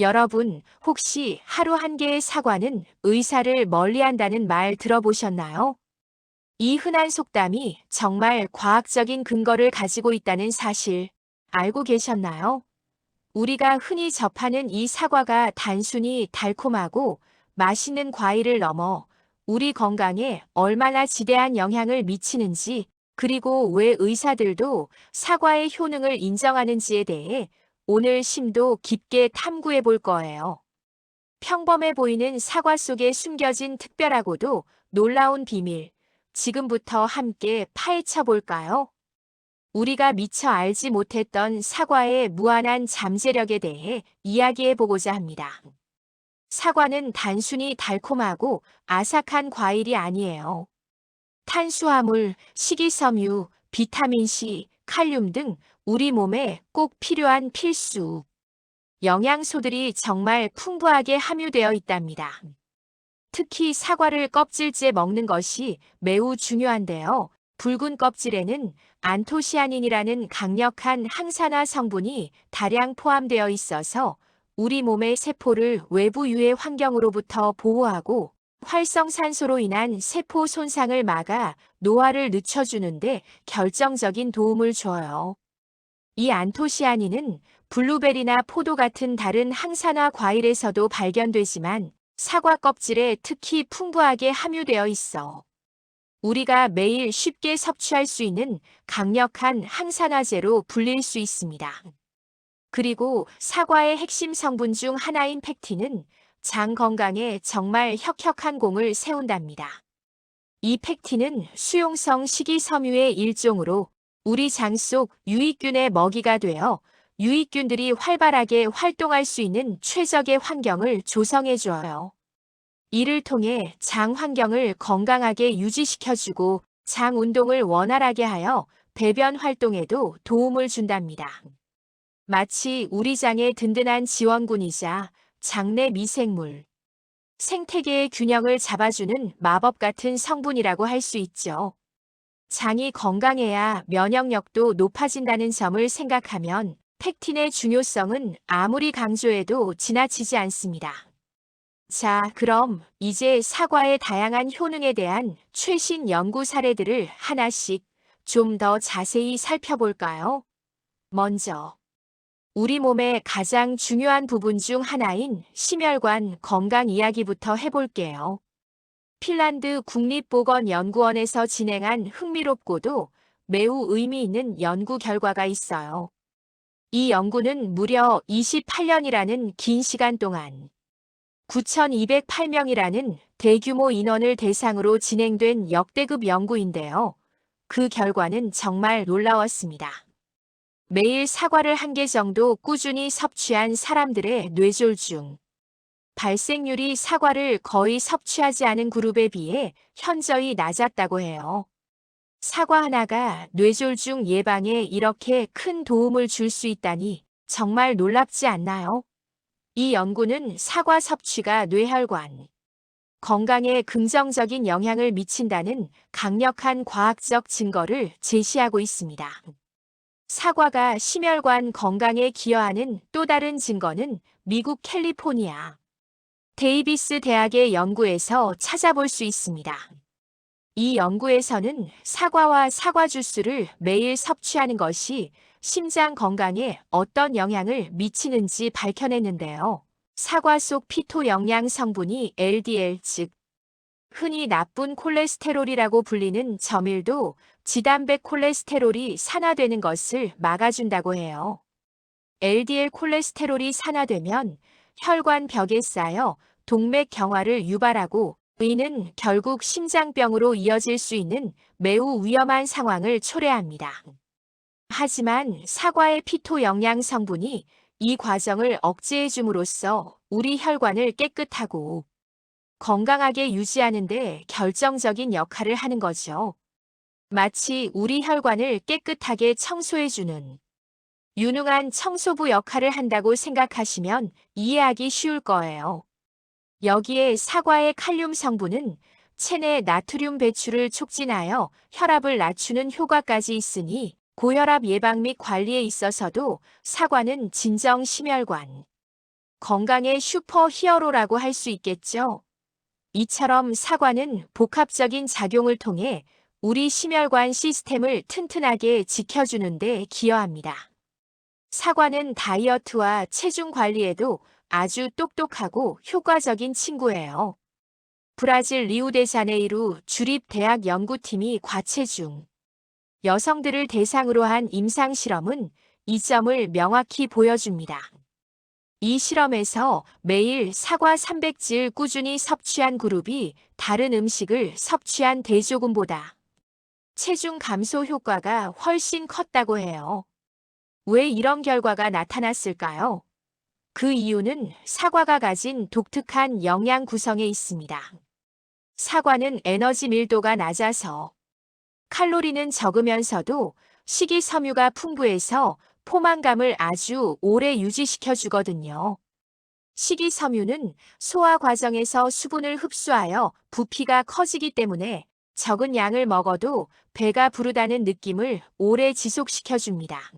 여러분, 혹시 하루 한 개의 사과는 의사를 멀리한다는 말 들어보셨나요? 이 흔한 속담이 정말 과학적인 근거를 가지고 있다는 사실 알고 계셨나요? 우리가 흔히 접하는 이 사과가 단순히 달콤하고 맛있는 과일을 넘어 우리 건강에 얼마나 지대한 영향을 미치는지, 그리고 왜 의사들도 사과의 효능을 인정하는지에 대해 오늘 심도 깊게 탐구해 볼 거예요. 평범해 보이는 사과 속에 숨겨진 특별하고도 놀라운 비밀, 지금부터 함께 파헤쳐 볼까요? 우리가 미처 알지 못했던 사과의 무한한 잠재력에 대해 이야기해 보고자 합니다. 사과는 단순히 달콤하고 아삭한 과일이 아니에요. 탄수화물, 식이섬유, 비타민C, 칼륨 등 우리 몸에 꼭 필요한 필수 영양소들이 정말 풍부하게 함유되어 있답니다. 특히 사과를 껍질째 먹는 것이 매우 중요한데요. 붉은 껍질에는 안토시아닌이라는 강력한 항산화 성분이 다량 포함되어 있어서 우리 몸의 세포를 외부 유해 환경으로부터 보호하고 활성산소로 인한 세포 손상을 막아 노화를 늦춰주는데 결정적인 도움을 줘요. 이 안토시아닌은 블루베리나 포도 같은 다른 항산화 과일에서도 발견되지만 사과 껍질에 특히 풍부하게 함유되어 있어 우리가 매일 쉽게 섭취할 수 있는 강력한 항산화제로 불릴 수 있습니다. 그리고 사과의 핵심 성분 중 하나인 펙틴은 장 건강에 정말 혁혁한 공을 세운답니다. 이 펙틴은 수용성 식이섬유의 일종으로 우리 장 속 유익균의 먹이가 되어 유익균들이 활발하게 활동할 수 있는 최적의 환경을 조성해 줘요. 이를 통해 장 환경을 건강하게 유지시켜주고 장 운동을 원활하게 하여 배변 활동에도 도움을 준답니다. 마치 우리 장의 든든한 지원군이자 장내 미생물, 생태계의 균형을 잡아주는 마법 같은 성분이라고 할 수 있죠. 장이 건강해야 면역력도 높아진다는 점을 생각하면 펙틴의 중요성은 아무리 강조해도 지나치지 않습니다. 자, 그럼 이제 사과의 다양한 효능에 대한 최신 연구 사례들을 하나씩 좀 더 자세히 살펴볼까요? 먼저, 우리 몸의 가장 중요한 부분 중 하나인 심혈관 건강 이야기부터 해볼게요. 핀란드 국립보건연구원에서 진행한 흥미롭고도 매우 의미 있는 연구 결과가 있어요. 이 연구는 무려 28년이라는 긴 시간 동안 9,208명이라는 대규모 인원을 대상으로 진행된 역대급 연구인데요. 그 결과는 정말 놀라웠습니다. 매일 사과를 한 개 정도 꾸준히 섭취한 사람들의 뇌졸중 발생률이 사과를 거의 섭취하지 않은 그룹에 비해 현저히 낮았다고 해요. 사과 하나가 뇌졸중 예방에 이렇게 큰 도움을 줄 수 있다니 정말 놀랍지 않나요? 이 연구는 사과 섭취가 뇌혈관 건강에 긍정적인 영향을 미친다는 강력한 과학적 증거를 제시하고 있습니다. 사과가 심혈관 건강에 기여하는 또 다른 증거는 미국 캘리포니아 데이비스 대학의 연구에서 찾아볼 수 있습니다. 이 연구에서는 사과와 사과 주스를 매일 섭취하는 것이 심장 건강에 어떤 영향을 미치는지 밝혀냈는데요. 사과 속 피토 영양 성분이 LDL, 즉 흔히 나쁜 콜레스테롤이라고 불리는 저밀도 지단백 콜레스테롤이 산화되는 것을 막아준다고 해요. LDL 콜레스테롤이 산화되면 혈관 벽에 쌓여 동맥 경화를 유발하고 이는 결국 심장병으로 이어질 수 있는 매우 위험한 상황을 초래합니다. 하지만 사과의 피토 영양 성분이 이 과정을 억제해 줌으로써 우리 혈관을 깨끗하고 건강하게 유지하는 데 결정적인 역할을 하는 거죠. 마치 우리 혈관을 깨끗하게 청소해주는 유능한 청소부 역할을 한다고 생각하시면 이해하기 쉬울 거예요. 여기에 사과의 칼륨 성분은 체내 나트륨 배출을 촉진하여 혈압을 낮추는 효과까지 있으니 고혈압 예방 및 관리에 있어서도 사과는 진정 심혈관 건강의 슈퍼 히어로라고 할 수 있겠죠. 이처럼 사과는 복합적인 작용을 통해 우리 심혈관 시스템을 튼튼하게 지켜주는 데 기여합니다. 사과는 다이어트와 체중 관리에도 아주 똑똑하고 효과적인 친구예요. 브라질 리우데자네이루 주립대학 연구팀이 과체중 여성들을 대상으로 한 임상 실험은 이 점을 명확히 보여줍니다. 이 실험에서 매일 사과 300질 꾸준히 섭취한 그룹이 다른 음식을 섭취한 대조군보다 체중 감소 효과가 훨씬 컸다고 해요. 왜 이런 결과가 나타났을까요? 그 이유는 사과가 가진 독특한 영양 구성에 있습니다. 사과는 에너지 밀도가 낮아서 칼로리는 적으면서도 식이섬유가 풍부해서 포만감을 아주 오래 유지시켜 주거든요. 식이섬유는 소화 과정에서 수분을 흡수하여 부피가 커지기 때문에 적은 양을 먹어도 배가 부르다는 느낌을 오래 지속시켜 줍니다.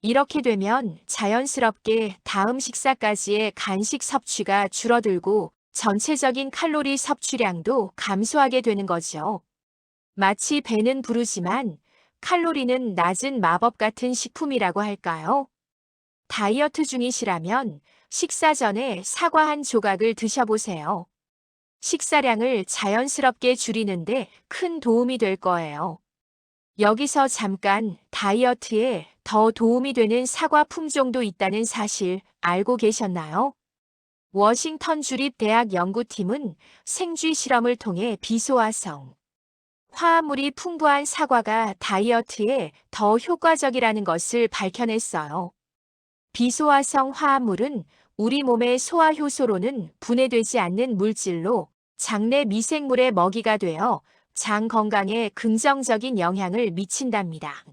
이렇게 되면 자연스럽게 다음 식사까지의 간식 섭취가 줄어들고 전체적인 칼로리 섭취량도 감소하게 되는 거죠. 마치 배는 부르지만 칼로리는 낮은 마법 같은 식품이라고 할까요? 다이어트 중이시라면 식사 전에 사과 한 조각을 드셔보세요. 식사량을 자연스럽게 줄이는데 큰 도움이 될 거예요. 여기서 잠깐 다이어트에 더 도움이 되는 사과 품종도 있다는 사실 알고 계셨나요? 워싱턴 주립대학 연구팀은 생쥐 실험을 통해 비소화성, 화합물이 풍부한 사과가 다이어트에 더 효과적이라는 것을 밝혀냈어요. 비소화성 화합물은 우리 몸의 소화 효소로는 분해되지 않는 물질로 장내 미생물의 먹이가 되어 장 건강에 긍정적인 영향을 미친답니다.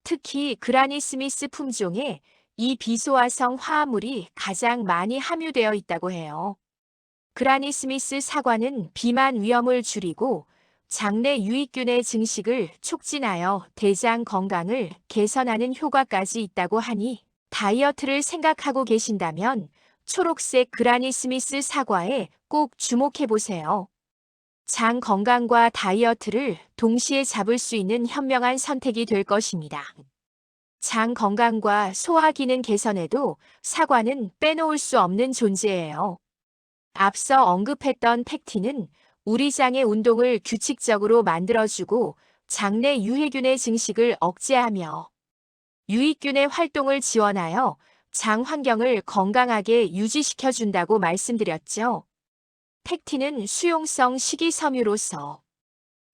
특히 그라니 스미스 품종에 이 비소화성 화합물이 가장 많이 함유되어 있다고 해요. 그라니 스미스 사과는 비만 위험을 줄이고 장내 유익균의 증식을 촉진하여 대장 건강을 개선하는 효과까지 있다고 하니 다이어트를 생각하고 계신다면 초록색 그라니 스미스 사과에 꼭 주목해 보세요. 장 건강과 다이어트를 동시에 잡을 수 있는 현명한 선택이 될 것입니다. 장 건강과 소화 기능 개선에도 사과는 빼놓을 수 없는 존재예요. 앞서 언급했던 팩틴은 우리 장의 운동을 규칙적으로 만들어주고 장내 유해균의 증식을 억제하며 유익균의 활동을 지원하여 장 환경을 건강하게 유지시켜준다고 말씀드렸죠. 팩틴은 수용성 식이섬유로서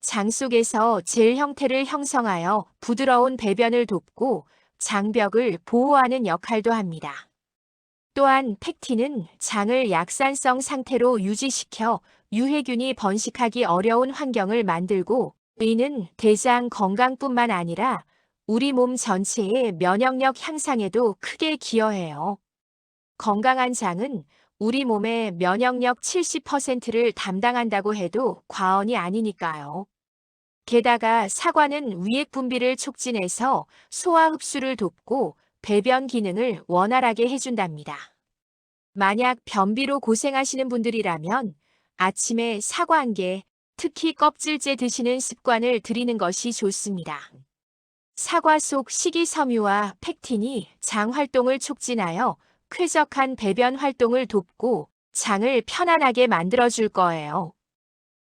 장 속에서 젤 형태를 형성하여 부드러운 배변을 돕고 장벽을 보호하는 역할도 합니다. 또한 팩틴은 장을 약산성 상태로 유지시켜 유해균이 번식하기 어려운 환경을 만들고 이는 대장 건강뿐만 아니라 우리 몸 전체의 면역력 향상에도 크게 기여해요. 건강한 장은 우리 몸의 면역력 70%를 담당한다고 해도 과언이 아니니까요. 게다가 사과는 위액 분비를 촉진해서 소화 흡수를 돕고 배변 기능을 원활하게 해준답니다. 만약 변비로 고생하시는 분들이라면 아침에 사과 한 개, 특히 껍질째 드시는 습관을 들이는 것이 좋습니다. 사과 속 식이섬유와 팩틴이 장 활동을 촉진하여 쾌적한 배변 활동을 돕고 장을 편안하게 만들어줄 거예요.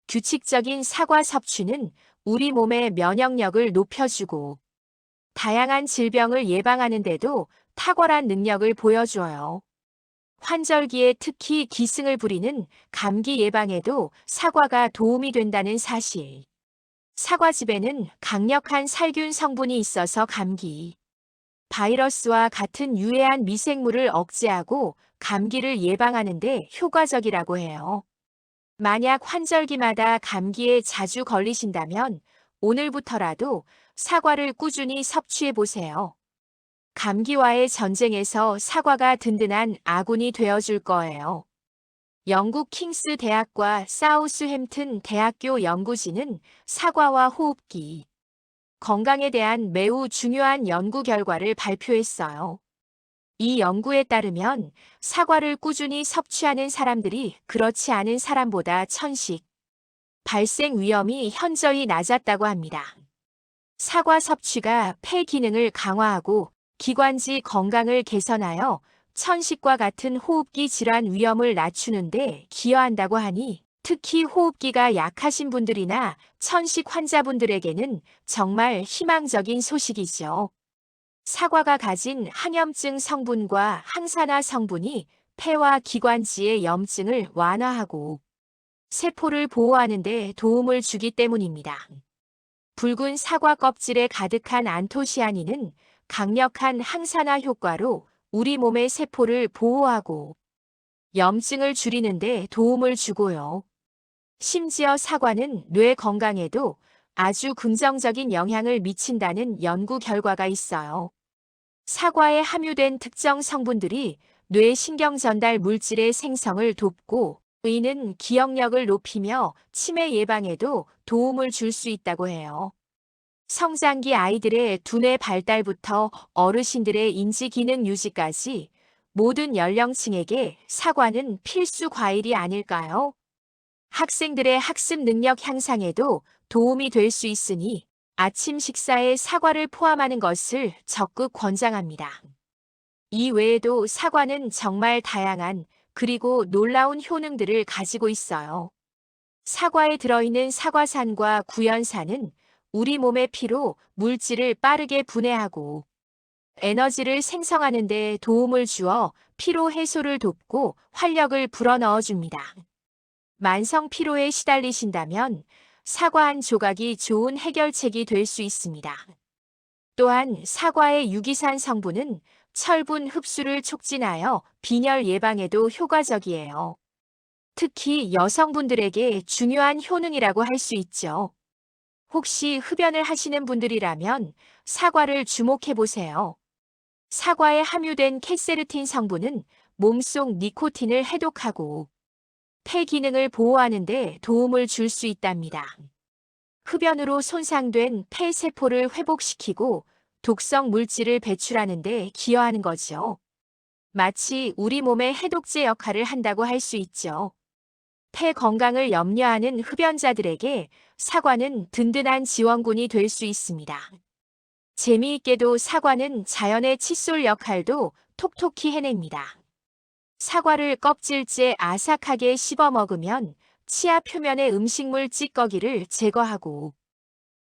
규칙적인 사과 섭취는 우리 몸의 면역력을 높여주고 다양한 질병을 예방하는 데도 탁월한 능력을 보여줘요. 환절기에 특히 기승을 부리는 감기 예방에도 사과가 도움이 된다는 사실. 사과즙에는 강력한 살균 성분이 있어서 감기, 바이러스와 같은 유해한 미생물을 억제하고 감기를 예방하는 데 효과적이라고 해요. 만약 환절기마다 감기에 자주 걸리신다면 오늘부터라도 사과를 꾸준히 섭취해 보세요. 감기와의 전쟁에서 사과가 든든한 아군이 되어줄 거예요. 영국 킹스 대학과 사우스햄튼 대학교 연구진은 사과와 호흡기, 건강에 대한 매우 중요한 연구 결과를 발표했어요. 이 연구에 따르면 사과를 꾸준히 섭취하는 사람들이 그렇지 않은 사람보다 천식 발생 위험이 현저히 낮았다고 합니다. 사과 섭취가 폐 기능을 강화하고 기관지 건강을 개선하여 천식과 같은 호흡기 질환 위험을 낮추는데 기여한다고 하니 특히 호흡기가 약하신 분들이나 천식 환자분들에게는 정말 희망적인 소식이죠. 사과가 가진 항염증 성분과 항산화 성분이 폐와 기관지의 염증을 완화하고 세포를 보호하는 데 도움을 주기 때문입니다. 붉은 사과 껍질에 가득한 안토시아닌은 강력한 항산화 효과로 우리 몸의 세포를 보호하고 염증을 줄이는 데 도움을 주고요. 심지어 사과는 뇌 건강에도 아주 긍정적인 영향을 미친다는 연구 결과가 있어요. 사과에 함유된 특정 성분들이 뇌 신경 전달 물질의 생성을 돕고 이는 기억력을 높이며 치매 예방에도 도움을 줄 수 있다고 해요. 성장기 아이들의 두뇌 발달부터 어르신들의 인지 기능 유지까지 모든 연령층에게 사과는 필수 과일이 아닐까요? 학생들의 학습 능력 향상에도 도움이 될 수 있으니 아침 식사에 사과를 포함하는 것을 적극 권장합니다. 이 외에도 사과는 정말 다양한 그리고 놀라운 효능들을 가지고 있어요. 사과에 들어있는 사과산과 구연산은 우리 몸의 피로 물질을 빠르게 분해하고 에너지를 생성하는 데 도움을 주어 피로 해소를 돕고 활력을 불어넣어 줍니다. 만성 피로에 시달리신다면 사과 한 조각이 좋은 해결책이 될 수 있습니다. 또한 사과의 유기산 성분은 철분 흡수를 촉진하여 빈혈 예방에도 효과적이에요. 특히 여성분들에게 중요한 효능이라고 할 수 있죠. 혹시 흡연을 하시는 분들이라면 사과를 주목해 보세요. 사과에 함유된 캐세르틴 성분은 몸속 니코틴을 해독하고 폐 기능을 보호하는 데 도움을 줄 수 있답니다. 흡연으로 손상된 폐 세포를 회복시키고 독성 물질을 배출하는 데 기여하는 거죠. 마치 우리 몸의 해독제 역할을 한다고 할 수 있죠. 폐 건강을 염려하는 흡연자들에게 사과는 든든한 지원군이 될 수 있습니다. 재미있게도 사과는 자연의 칫솔 역할도 톡톡히 해냅니다. 사과를 껍질째 아삭하게 씹어 먹으면 치아 표면의 음식물 찌꺼기를 제거하고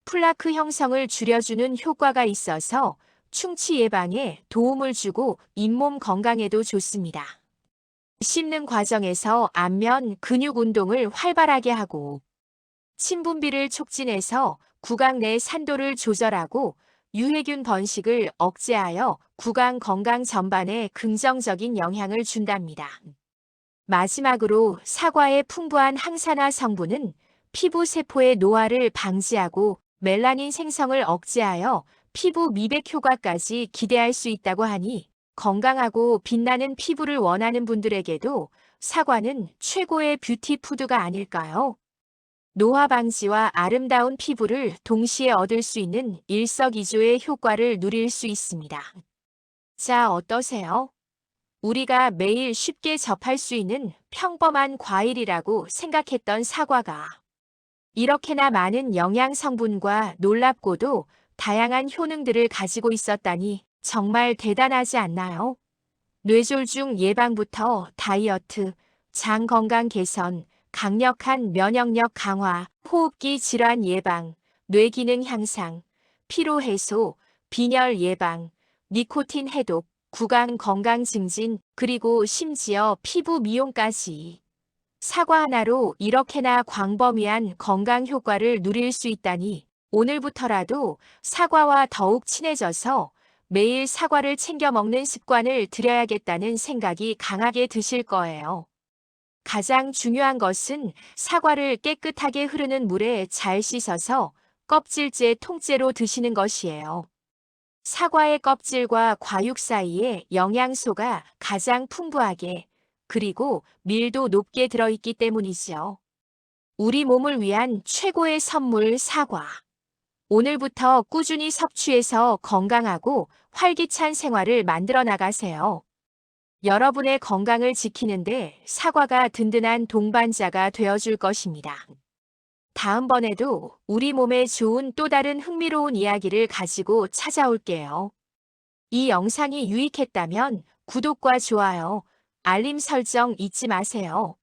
플라크 형성을 줄여주는 효과가 있어서 충치 예방에 도움을 주고 잇몸 건강에도 좋습니다. 씹는 과정에서 안면 근육 운동을 활발하게 하고 침분비를 촉진해서 구강 내 산도를 조절하고 유해균 번식을 억제하여 구강 건강 전반에 긍정적인 영향을 준답니다. 마지막으로 사과의 풍부한 항산화 성분은 피부 세포의 노화를 방지하고 멜라닌 생성을 억제하여 피부 미백 효과까지 기대할 수 있다고 하니 건강하고 빛나는 피부를 원하는 분들에게도 사과는 최고의 뷰티 푸드가 아닐까요? 노화 방지와 아름다운 피부를 동시에 얻을 수 있는 일석이조의 효과를 누릴 수 있습니다. 자, 어떠세요? 우리가 매일 쉽게 접할 수 있는 평범한 과일이라고 생각했던 사과가 이렇게나 많은 영양 성분과 놀랍고도 다양한 효능들을 가지고 있었다니 정말 대단하지 않나요? 뇌졸중 예방부터 다이어트, 장 건강 개선, 강력한 면역력 강화, 호흡기 질환 예방, 뇌 기능 향상, 피로 해소, 빈혈 예방, 니코틴 해독, 구강 건강 증진, 그리고 심지어 피부 미용까지. 사과 하나로 이렇게나 광범위한 건강 효과를 누릴 수 있다니 오늘부터라도 사과와 더욱 친해져서 매일 사과를 챙겨 먹는 습관을 들여야겠다는 생각이 강하게 드실 거예요. 가장 중요한 것은 사과를 깨끗하게 흐르는 물에 잘 씻어서 껍질째 통째로 드시는 것이에요. 사과의 껍질과 과육 사이에 영양소가 가장 풍부하게 그리고 밀도 높게 들어있기 때문이죠. 우리 몸을 위한 최고의 선물 사과. 오늘부터 꾸준히 섭취해서 건강하고 활기찬 생활을 만들어 나가세요. 여러분의 건강을 지키는데 사과가 든든한 동반자가 되어줄 것입니다. 다음번에도 우리 몸에 좋은 또 다른 흥미로운 이야기를 가지고 찾아올게요. 이 영상이 유익했다면 구독과 좋아요, 알림 설정 잊지 마세요.